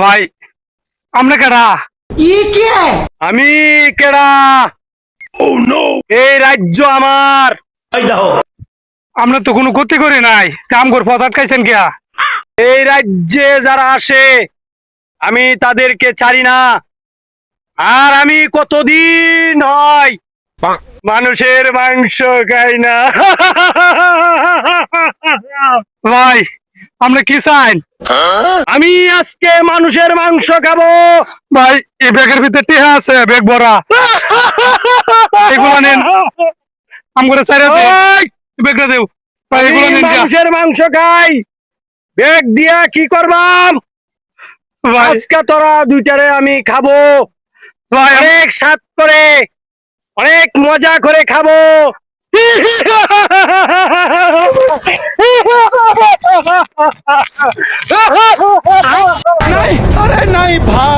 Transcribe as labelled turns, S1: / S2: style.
S1: ভাই আমরা কেডা? আমি কেডা? এই রাজ্য আমার। আমরা তো কোনো ক্ষতি করি নাই, কাম করে পথ আটকাইছেন কিয়া? এই রাজ্যে যারা আসে আমি তাদেরকে ছাড়ি না। আর আমি কতদিন হয় মানুষের মাংস খাই না। ভাই আমরা কি চাই? আমি আজকে মানুষের মাংস খাবো। ভাই এই ব্যাগের ভিতরে টিহা আছে, ব্যাগ ভরা। এগুলো নেন, আম করে চাইরা ব্যাগটা দেও। ভাই এগুলো নেন, মানুষের মাংস খাই, ব্যাগ দিয়া কি করবাম? আজকে তোরা দুইটারে আমি খাবো। ভাই অনেক স্বাদ করে, অনেক মজা করে খাবো।
S2: नहीं, अरे नहीं भाई।